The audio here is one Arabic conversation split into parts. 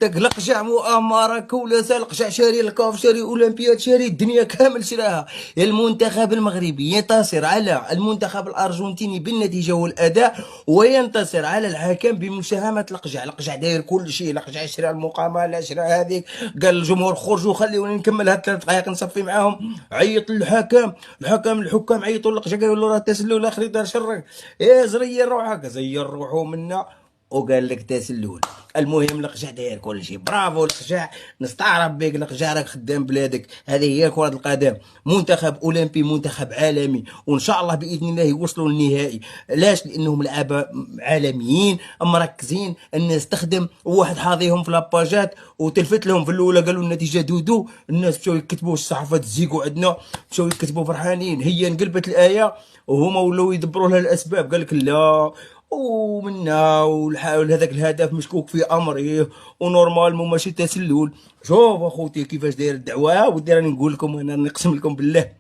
داك لقجع مؤامره كولاسه، لقجع شاري الكاف، شاري اولمبياد، شاري الدنيا كامل شراها. المنتخب المغربي ينتصر على المنتخب الارجنتيني بالنتيجه والاداء، وينتصر على الحكم بمساهمه لقجع. لقجع داير كل شيء، لقجع شرا المقامله، شرا هذيك، قال للجمهور خرجوا خليوني نكمل هاد 3 دقائق نصفي معاهم. عيط للحكم، الحكام عيطوا للقجع قالوا له راه تسلل الاخر دار شرك، ايه زرير روحك، زير روحو منا وقال لك تسلل. المهم لقجع داير كل شيء، برافو لقجع، نستعرب بك لقجع، راك خدام بلادك. هذه هي كرة القدم، منتخب اولمبي، منتخب عالمي، وان شاء الله باذن الله يوصلوا للنهائي. علاش؟ لانهم لعابه عالميين مركزين، الناس تخدم، وواحد حاضيهم في لاباجات وتلفت لهم في الاولى قالوا النتيجه دودو، الناس مشاو يكتبوا، الصحافه زيكو عندنا مشاو يكتبوا فرحانين، هي انقلبت الايه وهما ولاو يدبروا لها الاسباب، قال لك لا ومنا هذاك الهدف مشكوك في امره ونورمالمون ماشي تسلل. شوف اخوتي كيفاش داير الدعوه، ودي راني نقول لكم، انا نقسم لكم بالله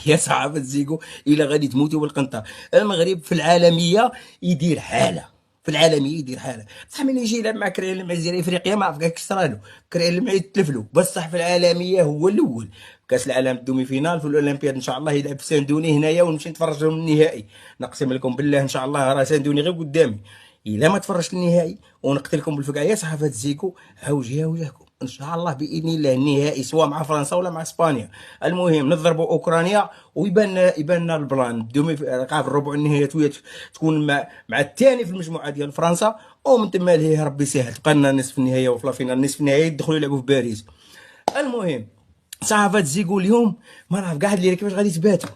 يا صحافه زيكو الا غادي تموتوا بالقنطه. المغرب في العالميه يدير حاله، في العالميه يدير حاله، بصح من يجي يلعب مع كريال المعزيري افريقيا ما عرف كاع كسرالو، كريال المعزيري يتلف له، بصح في العالميه هو الاول. كاس العالم الدومي فينال في الاولمبياد ان شاء الله يلعب في ساندوني هنايا ونمشي نتفرج لهم النهائي. نقسم لكم بالله ان شاء الله راه ساندوني غير قدامي، الا ما تفرجت النهائي ونقتلكم بالفقع يا صحافه زيكو، هاوجيها وجهكم ان شاء الله باذن الله النهائي، سواء مع فرنسا ولا مع اسبانيا. المهم نضربوا اوكرانيا ويبان لنا البلان. الدومي عارف الربع النهائيات تكون مع الثاني في المجموعه ديال فرنسا، ومن تما لهيه ربي يسهل تبقى لنا نصف النهائي وفي الفينال نصف النهائي يدخلوا يلعبوا في باريس. المهم صحافه زيكو اليوم ما نعرف كاع اللي كيفاش غادي تباتوا.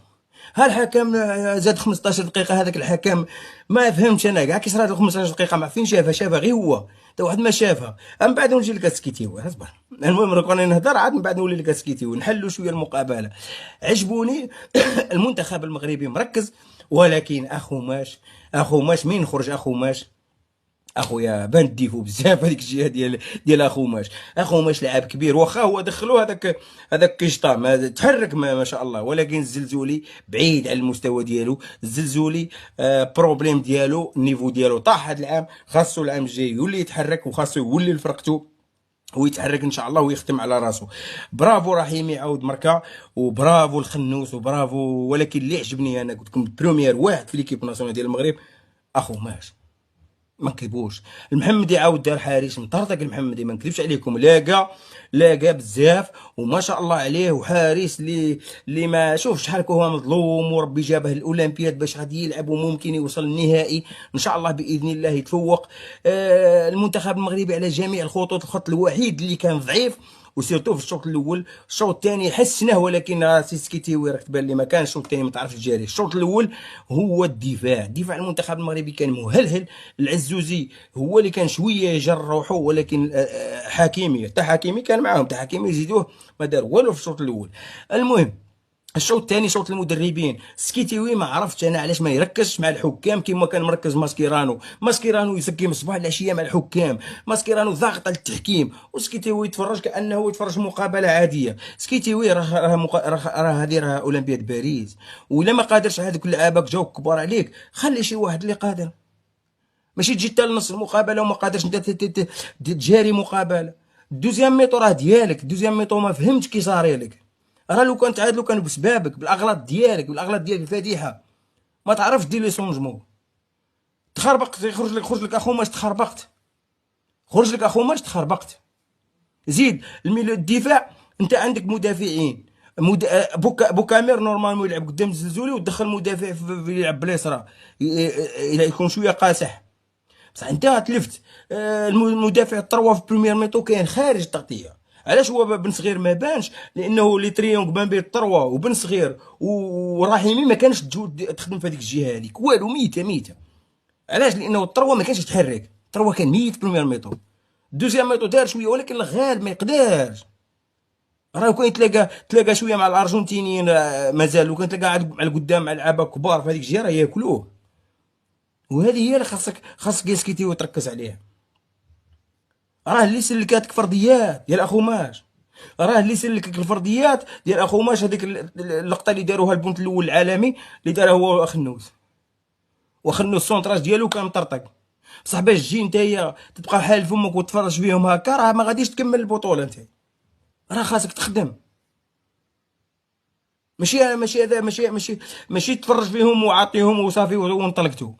ها الحكم زاد 15 دقيقه، هذاك الحكم ما فهمتش انا كاع كي صرات 15 دقيقه، ما فين شافها غير هو، حتى واحد ما شافها. من بعد نجي لك اسكيتيو اصبر. المهم راك راني نهضر عاد من بعد نولي لك اسكيتيو، نحلوا شويه المقابله. عجبوني المنتخب المغربي مركز، ولكن اخو ماش مين خرج اخو ماش، اخويا بان ديفو بزاف هذيك الجهه ديال اخو ماش لاعب كبير، واخا هو دخلوه هذاك كيشطا ما تحرك ما شاء الله، ولكن الزلزولي بعيد على المستوى ديالو. الزلزولي بروبليم ديالو، النيفو ديالو طاح هذا العام، خاصو العام الجاي يولي يتحرك وخاصو يولي لفرقته ويتحرك ان شاء الله ويختم على راسو. برافو رحيمي عاود مركا، وبرافو الخنوس، وبرافو. ولكن اللي عجبني انا قلت لكم بروميير واحد في ليكيب ناسيونال ديال المغرب اخو ماش، ما نكذبوش. المحمدي عاود دار حارس مطرطق، المحمدي ما نكذبش عليكم، لاقى بزاف وما شاء الله عليه، وحارس اللي ما شوف شحال هو مظلوم، وربي جابه الاولمبياد باش غادي يلعب وممكن يوصل للنهائي ان شاء الله باذن الله يتفوق. المنتخب المغربي على جميع الخطوط، الخط الوحيد اللي كان ضعيف وسيرتو في الشوط الاول، الشوط الثاني حسناه، ولكن سيسكيتيوي راك تبان لي ما كانش، الشوط الثاني ما تعرفش تجاري. الشوط الاول هو دفاع المنتخب المغربي كان مهلهل، العزوزي هو اللي كان شويه يجر روحه، ولكن حكيمي كان معاهم، حكيمي يزيدوه ما دار والو في الشوط الاول. المهم الشوط الثاني شوط المدربين، سكيتيوي ما عرفتش انا علاش ما يركزش مع الحكام كما كان مركز ماسكيرانو يسكي من الصباح العشيه مع الحكام، ماسكيرانو ضاغط على التحكيم، وسكيتيوي يتفرج كانه يتفرج مقابله عاديه. سكيتيوي راه هذه راه اولمبياد باريس، ولا ما قادرش هذوك اللعابه جاو كبار عليك، خلي شي واحد اللي قادر، ماشي تجي حتى لنص المقابله وما قادرش انت تجاري مقابله. دوزيام ميطو راه ديالك، دوزيام ميطو ما فهمتش كي صاري لك، راه لو كان تعادلو كان بسبابك، بالاغلاط ديالك الفادحه، ما تعرفش دير لي سونجمون، تخربقت، خرج لك اخو ماش تخربقت، زيد الميلو الدفاع، انت عندك مدافعين، بوكامير نورمالمون يلعب قدام الزلزولي، ودخل مدافع يلعب باليسرى يكون شويه قاصح، بصح انت تلفت. المدافع الطروا في بريمير ميطو كاين خارج التغطيه. علاش هو بن صغير ما بانش؟ لانه لي تريونغ ما بين الطروا وبن صغير ورحيمي ما كانش تخدم في هذيك الجهه هذيك، والو ميته. علاش؟ لانه الطروا ما كانش يتحرك، الطروا كان ميت بريمير ميطو. دوزيام ميطو دار شويه، ولكن الغالب ما يقدرش. راه كان تلاقى شويه مع الارجنتينيين مازال، لو كان تلاقى مع القدام مع لعابه كبار في هذيك الجهه راه ياكلوه. وهذه هي اللي خاصك يسكيتي وتركز عليها. راه اللي سلكاتك فرضيات ديال اخو ماش، راه اللي سلكك الفرضيات ديال اخو ماش، هذيك اللقطه اللي داروها البونت الاول العالمي اللي دارها هو وخنوس السونطراج ديالو كان مطرطق، بصح باش تجي نتايا تبقى حال فمك وتفرج فيهم هكا، راه ما غاديش تكمل البطوله نتايا، راه خاصك تخدم. ماشي هذا، ماشي تفرج فيهم وعاطيهم وصافي وانطلقتو.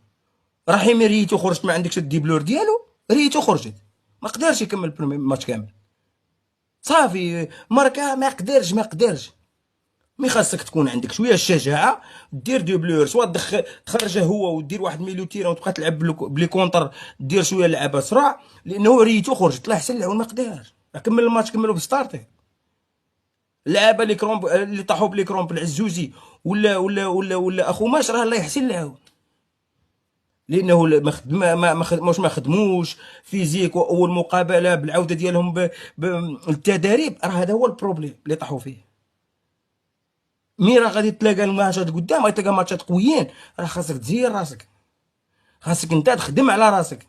رحيمي ريتو خرجت ما عندكش الديبلور ديالو، ريتو خرجت ما قدرش يكمل الماتش كامل، صافي ماركا ما قدرش. مي خاصك تكون عندك شويه الشجاعه، دير دوبلور، سواء تخرجه هو ودير واحد ميليو تيرا وتبقى تلعب بلي كونتر، دير شويه لعبه صراع، لانه ريتو خرجت طلع حسن العون ما قدرش. كمل الماتش، كملوا بستارتي. اللعابه اللي كرومب اللي طاحوا بلي كرومب العزوزي ولا اخو ماش، راه الله يحسن العون، لانه ما خدموش فيزيك، واول مقابله بالعوده ديالهم بالتدريب، راه هذا هو البروبليم اللي طاحوا فيه. مي راه غادي تلاقى الماتشات قدام، غادي تلاقى ماتشات قويين، راه خاصك تزير راسك، خاصك انت تخدم على راسك.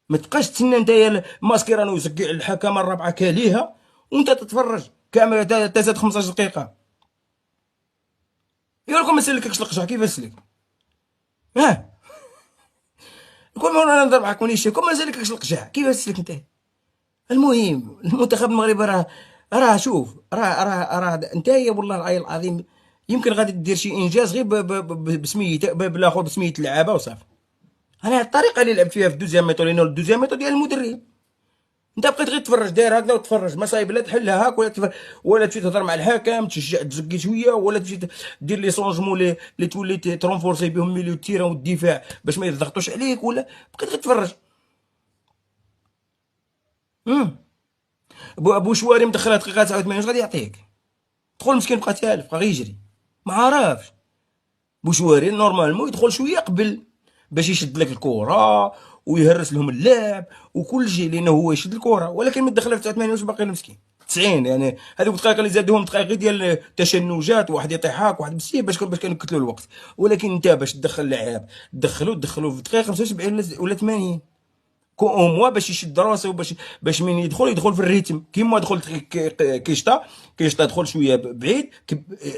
ما تبقاش تسنى نتايا ماسكيرانو يسقع الحكمه الرابعه كاليها وانت تتفرج كامل تزاد 15 دقيقه. يقولكم ما سلككش القشع، كيفاش سلك؟ ها كل ما انا نضرب معاك ونيشي كون ما سلككش القشع كيفاش سلك انت؟ المهم المنتخب المغربي راه شوف، راه نتايا والله العلي العظيم يمكن غادي دير شي انجاز غير بسميت بالاخر بسميت اللعابه وصافي. انا الطريقه اللي لعب فيها في دوزيام ميطو، لانه الدوزيام ميطو ديال المدرب، انت بقيت غير تفرج داير هكذا وتفرج، مصايب لا تحلها هاك ولا تمشي تهضر مع الحكم تشجع تزكي شويه، ولا تمشي دير لي سونجمون اللي تولي ترونفورسي بهم ميليو تيرا والدفاع باش ما يضغطوش عليك، ولا بقيت غير تفرج. ابو شواري مدخلها دقيقه 89 واش غادي يعطيك؟ دخل مسكين بقى تالف، بقى غيجري ما عرفش. بوشواري نورمالمون يدخل شويه قبل باش يشد لك الكره ويهرس لهم اللعب وكل شيء، لانه هو يشد الكره، ولكن مدخله في 89 واش باقي مسكين 90 يعني. هذوك الدقائق اللي زادوهم دقائق غير ديال تشنجات، واحد يطيح هاك واحد بسيب باش كانوا يكتلوا الوقت. ولكن انت باش تدخل لاعب تدخلوا في دقيقه 75 ولا 80 او موا باش يشد راسه، باش من يدخل في الريتم، كيما دخل كيشتا دخل شويه بعيد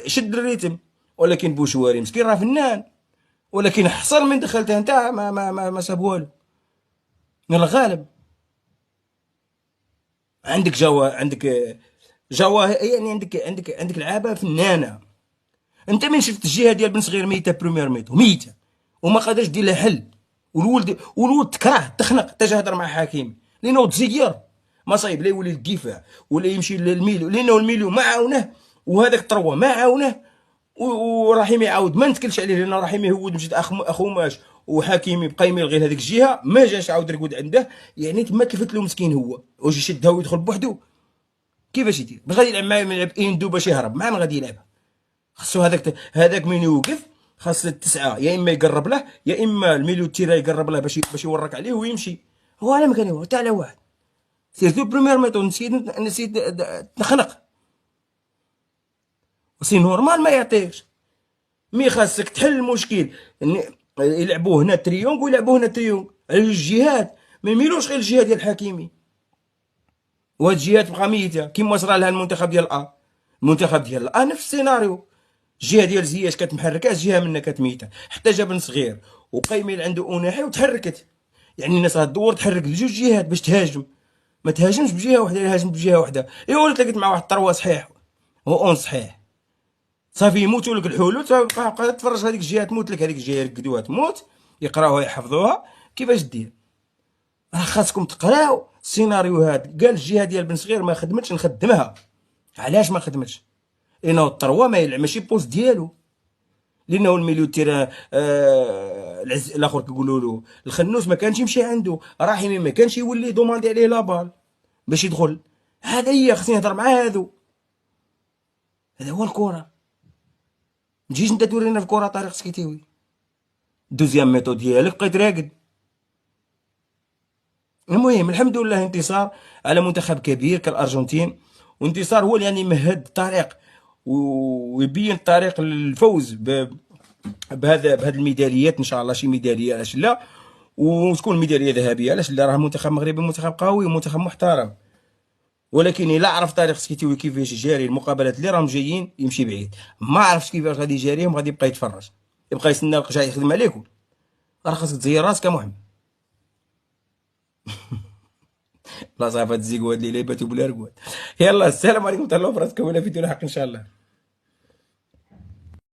شد الريتم. ولكن بوشواري مسكين راه فنان، ولكن حصل من دخلته انت ما ساب والو من الغالب. عندك جوا يعني عندك لعابه فنانه. انت من شفت الجهه ديال بن صغير ميته بريمير ميته وما قادرش دير لها حل، والولد تكره تخنق حتى هضر مع حكيمي لانه تزير مصايب، لا يولي للدفاع ولا يمشي للميلو، لانه الميلو ما عاونه وهذاك التروه ما عاونه، ورحيمي عاود ما نتكلش عليه لان رحيمي هو مشيت اخو ماش وحكيمي بقى يميل غير هذيك الجهه، ما جاش عاود رقود عنده، يعني تما كلفت له مسكين هو واش يشدها ويدخل بوحدو. كيفاش يدير؟ باش غادي يلعب معايا يلعب اندو باش يهرب معاه؟ ما غادي يلعبها. خاصو هذاك من يوقف، خاص التسعه يا اما يقرب له يا اما الميليو تيرا يقرب له باش يورك عليه ويمشي. هو على مكان هو تاع على واحد سيرتو بريمير ميطون نسيت نخنق سي نورمال ما يعطيكش. مي خاصك تحل المشكل، يلعبوا هنا تريونغ ويلعبوا هنا تريونغ على الجهات، ما يميلوش غير الجهه ديال الحكيمي، وهاد الجهات بقى ميته كيما صرا لها المنتخب ديال المنتخب ديال نفس السيناريو. الجهه ديال زياش كانت محركه، الجهه منا كانت ميته، حتى جا بن صغير وبقى يميل عنده اناحي وتحركت. يعني الناس غدور تحرك لجوج جهات باش تهاجم، ما تهاجمش بجهه واحده، هاجم بجهه واحده. ايوا تلاقيت مع واحد الطروا صحيح اون صحيح، صافي يموتوا لك الحلول، تبقى تفرج هذيك الجهه تموت لك، هذيك الجهه يرقدوها تموت، يقراوها يحفظوها. كيفاش دير؟ راه خاصكم تقراو السيناريوهات. قال الجهه ديال بن صغير ما خدمتش نخدمها. علاش ما خدمتش؟ لانه الطروا ما يلعب ماشي بوست ديالو، لانه الميليو تيرا الاخر كيقولوا له الخنوس ما كانش يمشي عنده، راحمي ما كانش يولي دوماندي عليه لابال باش يدخل. هذا هي خصني نهضر مع هذا هو الكره. تجيش انت تورينا في الكره طريق سكيتيوي دوزيام ميثود ديالك بقيت راقد. المهم الحمد لله انتصار على منتخب كبير كالارجنتين، وانتصار هو اللي يعني مهد الطريق ويبين الطريق للفوز بهذا الميداليات ان شاء الله. شي ميداليه علاش لا، وتكون ميداليه ذهبيه علاش لا، راه منتخب مغربي منتخب قوي ومنتخب محترم. ولكن الا عرف طريق سكيتيوي كيفاش يجاري المقابلات اللي راهم جايين يمشي بعيد، ما عرفش كيفاش غادي يجاريهم غادي يبقى يتفرج، يبقى يستنى القشع يخدم عليكم. راه خاصك تزير راسك يا محمد. لا صافي هاد الزيكو هاد الليله باتوا بلا رقود. يلا السلام عليكم، تهلاو في راسكم، الى فيديو لاحق ان شاء الله.